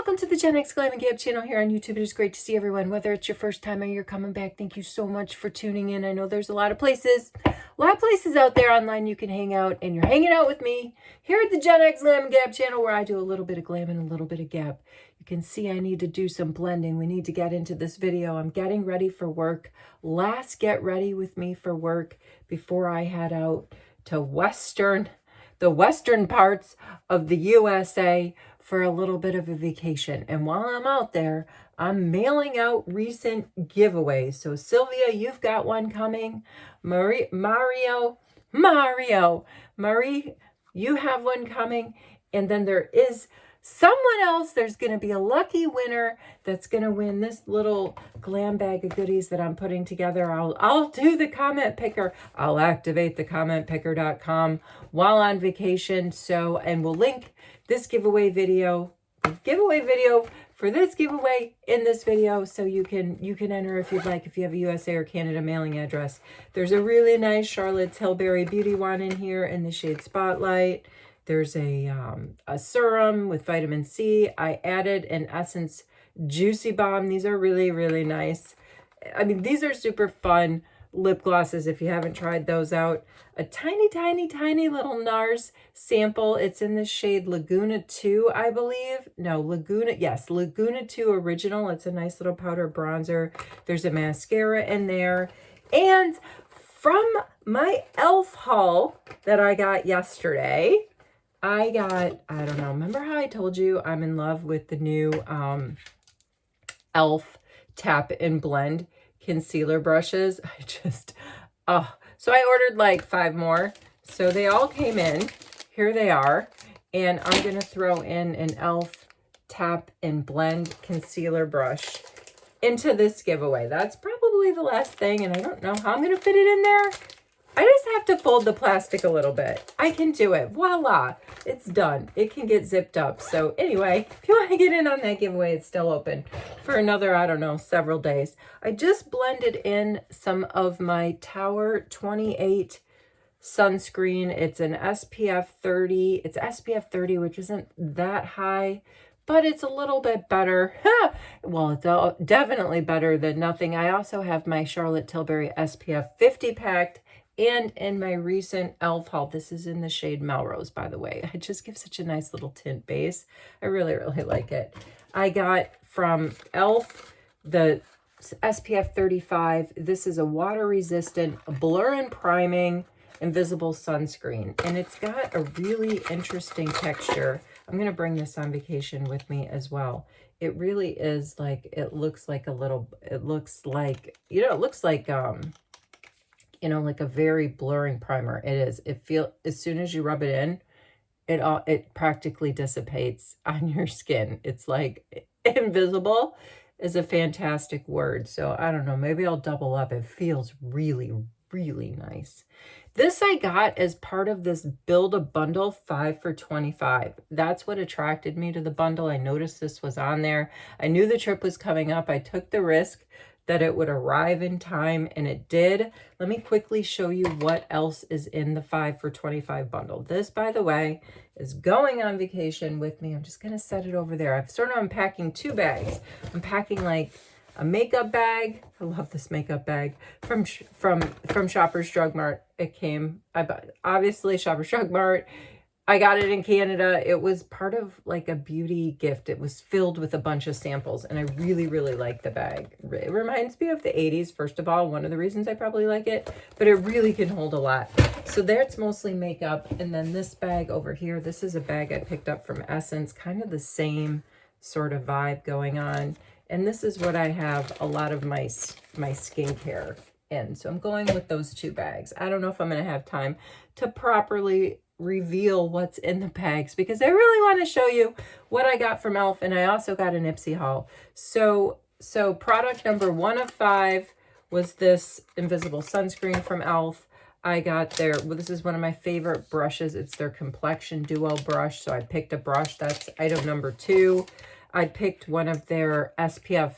welcome to the Gen X Glam and Gab channel here on YouTube. It is great to see everyone, whether it's your first time or you're coming back. Thank you so much for tuning in. I know there's a lot of places out there online you can hang out, and you're hanging out with me here at the Gen X Glam and Gab channel, where I do a little bit of glam and a little bit of gab. You can see I need to do some blending. We need to get into this video. I'm getting ready for work. Last get ready with me for work before I head out to the western parts of the USA for a little bit of a vacation. And while I'm out there, I'm mailing out recent giveaways. So Sylvia, you've got one coming. Marie, you have one coming. And then there is someone else. There's going to be a lucky winner that's going to win this little glam bag of goodies that I'm putting together. I'll do the comment picker. I'll activate the commentpicker.com while on vacation. So, and we'll link this giveaway video for this giveaway in this video, so you can enter if you'd like, if you have a USA or Canada mailing address. There's a really nice Charlotte Tilbury beauty wand in here in the shade Spotlight. There's a serum with vitamin C. I added an Essence Juicy Bomb. These are really, really nice. I mean, these are super fun lip glosses if you haven't tried those out. A tiny, tiny, tiny little NARS sample. It's in the shade Laguna 2, I believe. No, Laguna 2 Original. It's a nice little powder bronzer. There's a mascara in there. And from my e.l.f. haul that I got yesterday, I don't know, remember how I told you I'm in love with the new e.l.f. Tap and Blend concealer brushes? So I ordered like 5 more. So they all came in. Here they are. And I'm going to throw in an e.l.f. Tap and Blend concealer brush into this giveaway. That's probably the last thing, and I don't know how I'm going to fit it in there. I just have to fold the plastic a little bit. I can do it. Voila. It's done. It can get zipped up. So anyway, if you want to get in on that giveaway, it's still open for another, I don't know, several days. I just blended in some of my Tower 28 sunscreen. It's an SPF 30. It's SPF 30, which isn't that high, but it's a little bit better. Well, it's definitely better than nothing. I also have my Charlotte Tilbury SPF 50 packed. And in my recent e.l.f. haul, this is in the shade Melrose, by the way. It just gives such a nice little tint base. I really, really like it. I got from e.l.f. the SPF 35. This is a water-resistant, blur and priming, invisible sunscreen. And it's got a really interesting texture. I'm going to bring this on vacation with me as well. It really is like, it looks like like a very blurring primer. It is. As soon as you rub it in, it practically dissipates on your skin. It's like invisible is a fantastic word. So I don't know, maybe I'll double up. It feels really, really nice. This I got as part of this Build a Bundle 5 for $25. That's what attracted me to the bundle. I noticed this was on there. I knew the trip was coming up. I took the risk that it would arrive in time, and it did. Let me quickly show you what else is in the 5 for $25 bundle. This, by the way, is going on vacation with me. I'm just going to set it over there. I've started unpacking 2 bags. I'm packing like a makeup bag. I love this makeup bag from Shoppers Drug Mart. It came, obviously Shoppers Drug Mart. I got it in Canada. It was part of like a beauty gift. It was filled with a bunch of samples, and I really, really like the bag. It reminds me of the 80s, first of all, one of the reasons I probably like it, but it really can hold a lot. So that's mostly makeup. And then this bag over here, this is a bag I picked up from Essence, kind of the same sort of vibe going on. And this is what I have a lot of my skincare in. So I'm going with those 2 bags. I don't know if I'm going to have time to properly reveal what's in the bags, because I really want to show you what I got from e.l.f. And I also got an IPSY haul. So product number 1 of 5 was this invisible sunscreen from e.l.f. I got this is one of my favorite brushes. It's their complexion duo brush. So I picked a brush. That's item number 2. I picked one of their SPF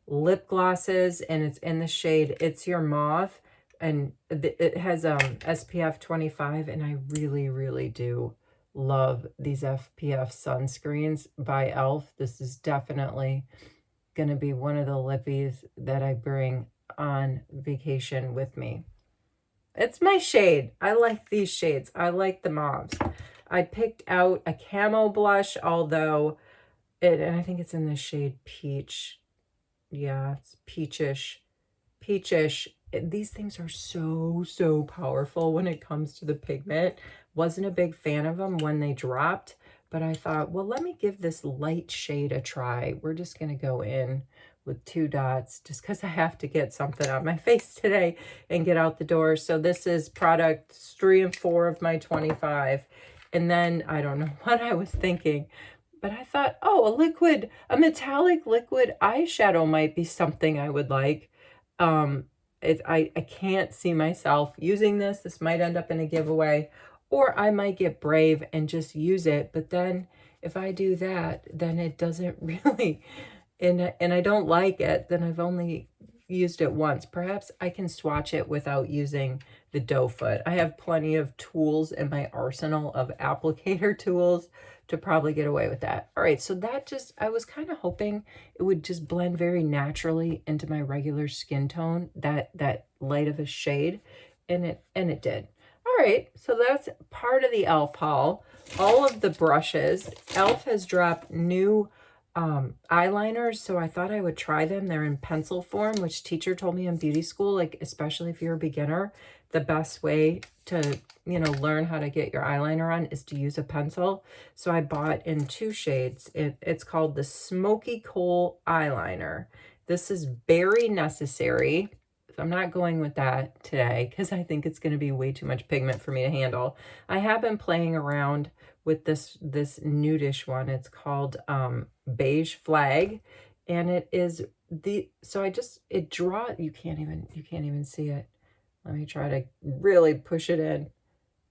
lip glosses, and it's in the shade It's Your Mauve. And it has SPF 25, and I really, really do love these FPF sunscreens by e.l.f. This is definitely going to be one of the lippies that I bring on vacation with me. It's my shade. I like these shades. I like the mauves. I picked out a camo blush, although and I think it's in the shade peach. Yeah, it's peachish. Peachish. These things are so powerful when it comes to the pigment. Wasn't a big fan of them when they dropped, but I thought, well, let me give this light shade a try. We're just going to go in with 2 dots just because I have to get something on my face today and get out the door. So this is products 3 and 4 of my 25. And then I don't know what I was thinking, but I thought, oh, a metallic liquid eyeshadow might be something I would like. I can't see myself using this. This might end up in a giveaway, or I might get brave and just use it. But then if I do that, then it doesn't really, and I don't like it, then I've only used it once. Perhaps I can swatch it without using the doe foot. I have plenty of tools in my arsenal of applicator tools to probably get away with that. All right, so that just, I was kind of hoping it would just blend very naturally into my regular skin tone, that light of a shade, and it did. All right, so that's part of the e.l.f. haul. All of the brushes. e.l.f. has dropped new eyeliners, so I thought I would try them. They're in pencil form, which teacher told me in beauty school, like especially if you're a beginner, the best way to, you know, learn how to get your eyeliner on is to use a pencil. So I bought in 2 shades. It's called the Smoky Coal Eyeliner. This is Berry Necessary. So I'm not going with that today because I think it's going to be way too much pigment for me to handle. I have been playing around with this nudish one. It's called Beige Flag, and it is so it draw, you can't even see it. Let me try to really push it in.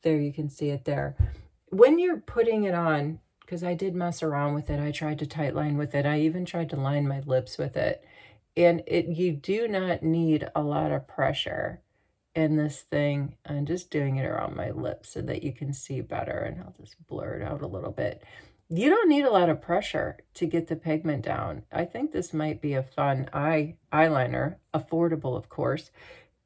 There, you can see it there. When you're putting it on, because I did mess around with it, I tried to tight line with it. I even tried to line my lips with it. And you do not need a lot of pressure in this thing. I'm just doing it around my lips so that you can see better, and I'll just blur it out a little bit. You don't need a lot of pressure to get the pigment down. I think this might be a fun eyeliner, affordable, of course.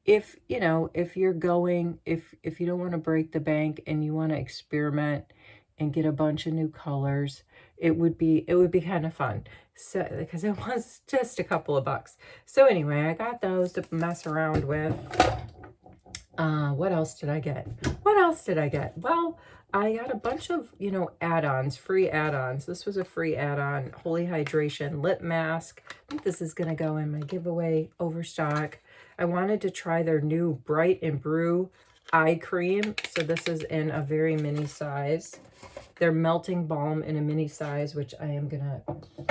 If, you know, if you're going, if you don't want to break the bank and you want to experiment and get a bunch of new colors, it would be kind of fun. So, because it was just a couple of bucks. So anyway, I got those to mess around with. What else did I get? What else did I get? Well, I got a bunch of, you know, add-ons, free add-ons. This was a free add-on, Holy Hydration Lip Mask. I think this is going to go in my giveaway overstock. I wanted to try their new Bright and Brew eye cream. So this is in a very mini size. Their melting balm in a mini size, which I am going to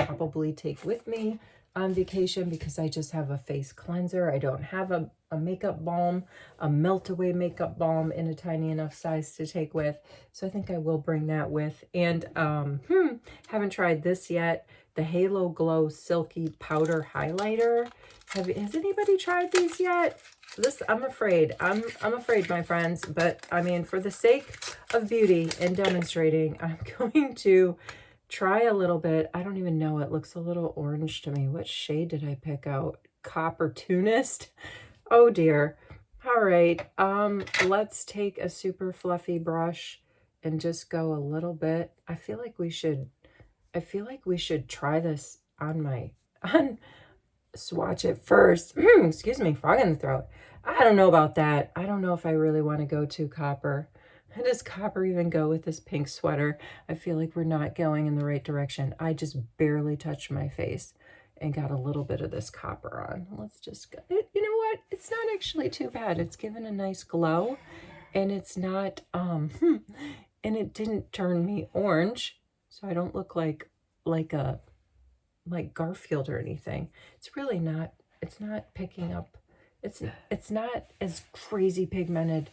probably take with me on vacation because I just have a face cleanser. I don't have a makeup balm, a melt away makeup balm in a tiny enough size to take with. So I think I will bring that with. And haven't tried this yet. The Halo Glow Silky Powder Highlighter. Has anybody tried these yet? This, I'm afraid, my friends, but I mean, for the sake of beauty and demonstrating, I'm going to try a little bit. I don't even know. It looks a little orange to me. What shade did I pick out? Copportunist? Oh dear. All right. Let's take a super fluffy brush and just go a little bit. I feel like we should try this on swatch it first. Excuse me, frog in the throat. I don't know about that. I don't know if I really want to go to copper. Does copper even go with this pink sweater? I feel like we're not going in the right direction. I just barely touched my face and got a little bit of this copper on. Let's just go. You know what? It's not actually too bad. It's given a nice glow, and it's not, and it didn't turn me orange, so I don't look like Garfield or anything. It's really not, it's not picking up, it's not as crazy pigmented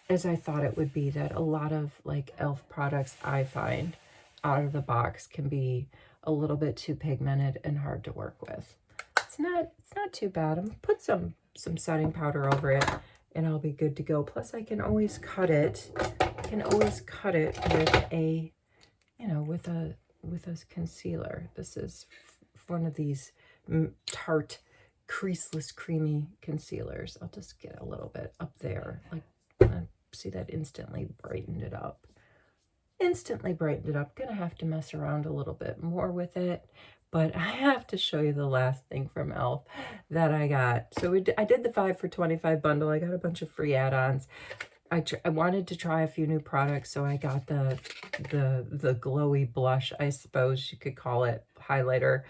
as I thought it would be. That a lot of like e.l.f. products I find out of the box can be a little bit too pigmented and hard to work with. It's not too bad. I'm gonna put some setting powder over it and I'll be good to go. Plus, I can always cut it. I can always cut it with a, you know, with a concealer. This is one of these Tarte creaseless creamy concealers. I'll just get a little bit up there. Like, see, that instantly brightened it up. Instantly brightened it up. Gonna have to mess around a little bit more with it. But I have to show you the last thing from e.l.f. that I got. So I did the 5 for $25 bundle. I got a bunch of free add-ons. I wanted to try a few new products, so I got the glowy blush, I suppose you could call it, highlighter,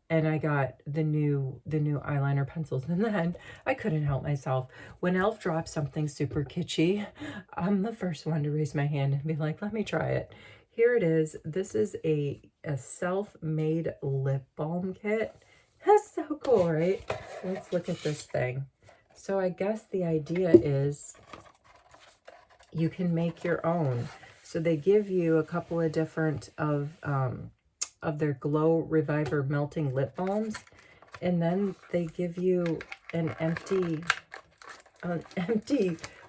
and I got the new eyeliner pencils. And then I couldn't help myself. When e.l.f. drops something super kitschy, I'm the first one to raise my hand and be like, let me try it. Here it is. This is a self-made lip balm kit. That's so cool, right? Let's look at this thing. So I guess the idea is you can make your own. So they give you a couple of different of their Glow Reviver Melting Lip Balms, and then they give you an empty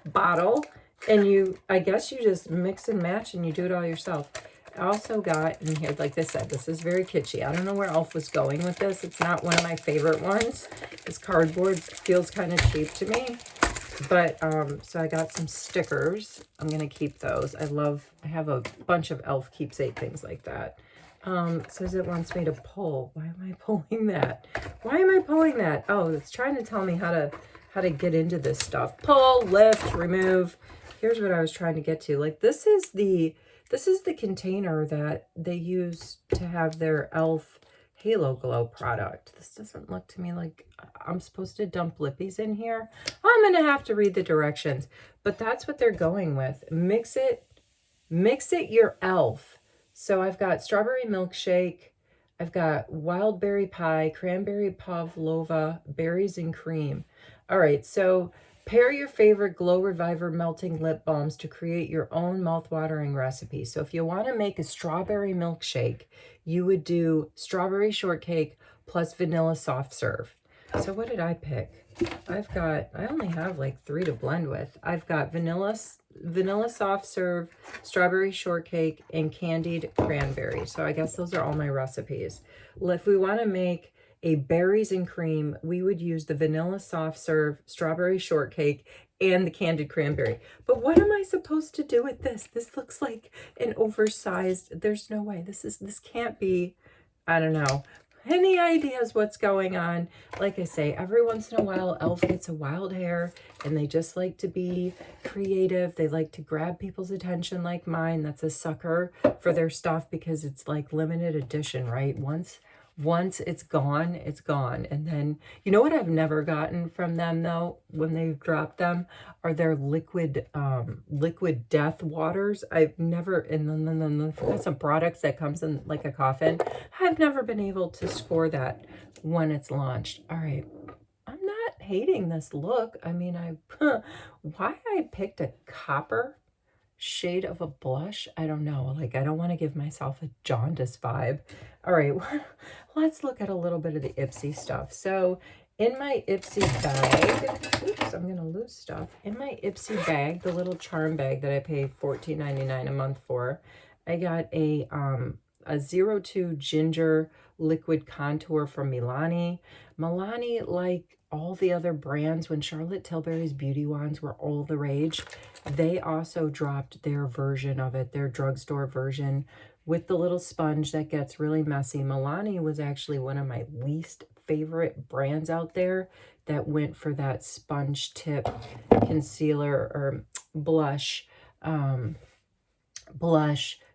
bottle, and I guess you just mix and match and you do it all yourself. I also got in here, like I said, this is very kitschy. I don't know where e.l.f. was going with this. It's not one of my favorite ones. This cardboard feels kind of cheap to me. But, so I got some stickers. I'm going to keep those. I have a bunch of e.l.f. keepsake things like that. Says it wants me to pull. Why am I pulling that? Why am I pulling that? Oh, it's trying to tell me how to get into this stuff. Pull, lift, remove. Here's what I was trying to get to. Like, this is the container that they use to have their e.l.f. Halo Glow product. This doesn't look to me like I'm supposed to dump lippies in here. I'm going to have to read the directions, but that's what they're going with. Mix it your e.l.f. So I've got strawberry milkshake. I've got wild berry pie, cranberry pavlova, berries and cream. All right, so pair your favorite Glow Reviver melting lip balms to create your own mouth-watering recipe. So if you want to make a strawberry milkshake, you would do strawberry shortcake plus vanilla soft serve. So what did I pick? I only have like 3 to blend with. I've got vanilla soft serve, strawberry shortcake, and candied cranberry. So I guess those are all my recipes. If we want to make a berries and cream, we would use the vanilla soft serve, strawberry shortcake, and the candied cranberry. But what am I supposed to do with this? This looks like an oversized, there's no way. This can't be, I don't know. Any ideas what's going on? Like I say, every once in a while, e.l.f. gets a wild hair and they just like to be creative. They like to grab people's attention like mine. That's a sucker for their stuff because it's like limited edition, right? Once it's gone, it's gone. And then, you know what I've never gotten from them though, when they've dropped them, are their liquid death waters. I've never, and then some products that comes in like a coffin. I've never been able to score that when it's launched. All right. I'm not hating this look. I mean, why I picked a copper shade of a blush, I don't know. Like, I don't want to give myself a jaundice vibe. All right, let's look at a little bit of the IPSY stuff. So in my IPSY bag, oops, I'm going to lose stuff. In my IPSY bag, the little charm bag that I pay $14.99 a month for, I got a 02 Ginger Liquid Contour from Milani. Milani, like all the other brands, when Charlotte Tilbury's Beauty Wands were all the rage, they also dropped their version of it, their drugstore version, with the little sponge that gets really messy. Milani was actually one of my least favorite brands out there that went for that sponge tip concealer or blush,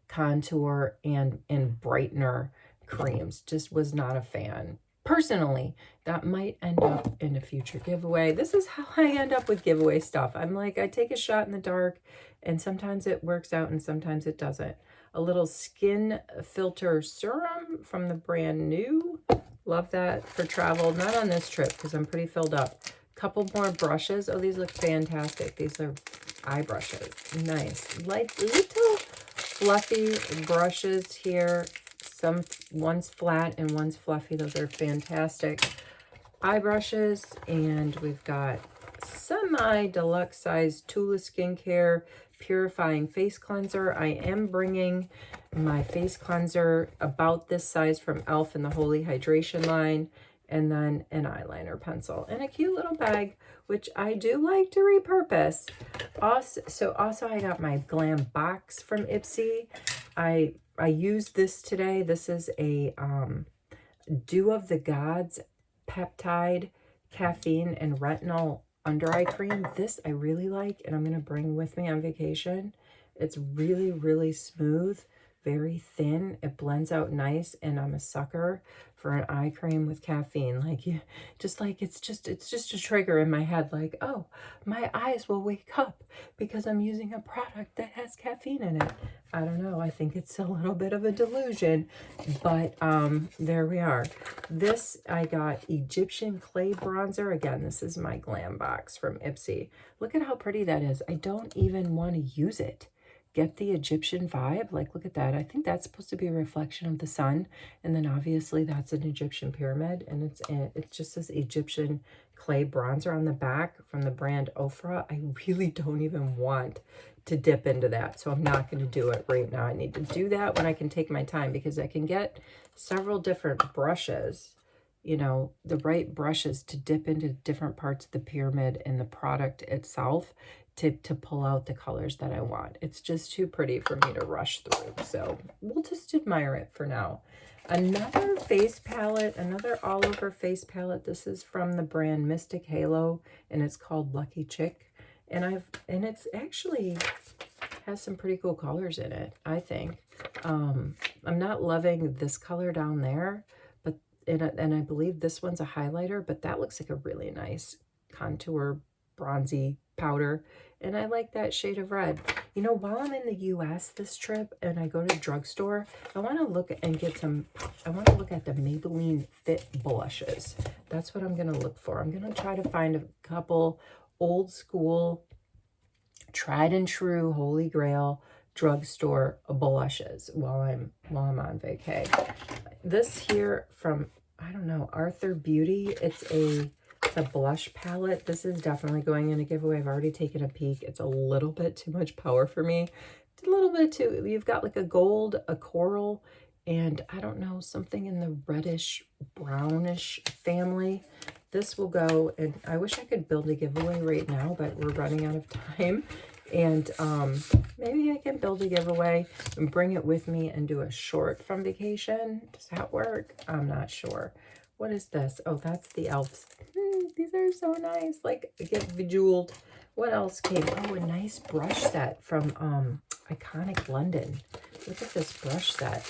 contour, and brightener creams. Just was not a fan. Personally, that might end up in a future giveaway. This is how I end up with giveaway stuff. I'm like, I take a shot in the dark, and sometimes it works out and sometimes it doesn't. A little skin filter serum from the brand new. Love that for travel. Not on this trip because I'm pretty filled up. Couple more brushes. Oh, these look fantastic. These are eye brushes. Nice. Like little fluffy brushes here. One's flat and one's fluffy. Those are fantastic eye brushes. And we've got semi-deluxe size Tula Skincare Purifying Face Cleanser. I am bringing my face cleanser about this size from e.l.f. in the Holy Hydration line, and then an eyeliner pencil in a cute little bag, which I do like to repurpose. Also I got my Glam box from IPSY. I used this today. This is a Dew of the Gods peptide, caffeine, and retinol under eye cream. This I really like, and I'm going to bring with me on vacation. It's really, really smooth, very thin. It blends out nice, and I'm a sucker for an eye cream with caffeine. Like, you just like, it's just a trigger in my head, like, oh, my eyes will wake up because I'm using a product that has caffeine in it. I don't know, I think it's a little bit of a delusion, but there we are. This, I got Egyptian clay bronzer. Again, this is my Glam box from IPSY. Look at how pretty that is. I don't even want to use it. Get the Egyptian vibe. Like, look at that. I think that's supposed to be a reflection of the sun, and then obviously that's an Egyptian pyramid, and it's just this Egyptian clay bronzer on the back from the brand Ofra. I really don't even want to dip into that, so I'm not going to do it right now. I need to do that when I can take my time, because I can get several different brushes, you know, the right brushes to dip into different parts of the pyramid and the product itself to pull out the colors that I want. It's just too pretty for me to rush through, so we'll just admire it for now. Another face palette, another all-over face palette. This is from the brand Mystic Halo, and it's called Lucky Chick. And it's actually has some pretty cool colors in it, I think. I'm not loving this color down there, but and I believe this one's a highlighter, but that looks like a really nice contour bronzy powder, and I like that shade of red. You know, while I'm in the US this trip and I go to the drugstore, I want to look and get some, I want to look at the Maybelline Fit blushes. That's what I'm going to look for. I'm going to try to find a couple old school, tried and true, holy grail drugstore blushes while I'm on vacay. This here from, I don't know, Arthur Beauty. It's a blush palette. This is definitely going in a giveaway. I've already taken a peek. It's a little bit too much power for me. It's a little bit too, you've got like a gold, a coral, and I don't know, something in the reddish, brownish family. This will go, and I wish I could build a giveaway right now, but we're running out of time. And maybe I can build a giveaway and bring it with me and do a short from vacation. Does that work? I'm not sure. What is this? Oh, that's the elves. These are so nice. Like, get bejeweled. What else came? Oh, a nice brush set from Iconic London. Look at this brush set.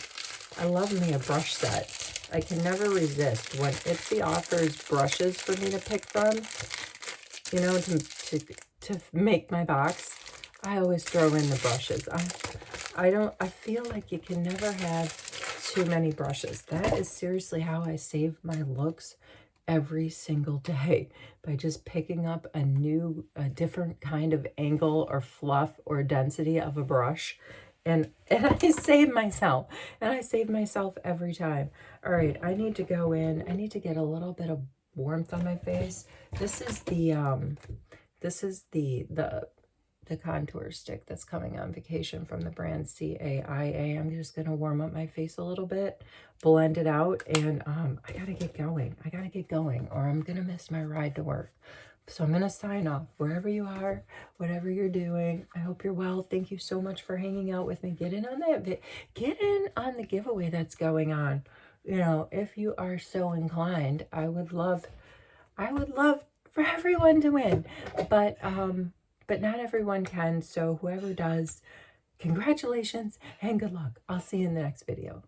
I love me a brush set. I can never resist when IPSY offers brushes for me to pick from, you know, to make my box. I always throw in the brushes. I feel like you can never have too many brushes. That is seriously how I save my looks every single day, by just picking up a different kind of angle or fluff or density of a brush. And I save myself, and I save myself every time. All right, I need to go in. I need to get a little bit of warmth on my face. This is the contour stick that's coming on vacation from the brand CAIA. I'm just going to warm up my face a little bit, blend it out, and I got to get going. I got to get going, or I'm going to miss my ride to work. So I'm going to sign off. Wherever you are, whatever you're doing, I hope you're well. Thank you so much for hanging out with me. Get in on the giveaway that's going on. You know, if you are so inclined, I would love for everyone to win. But not everyone can, so whoever does, congratulations and good luck. I'll see you in the next video.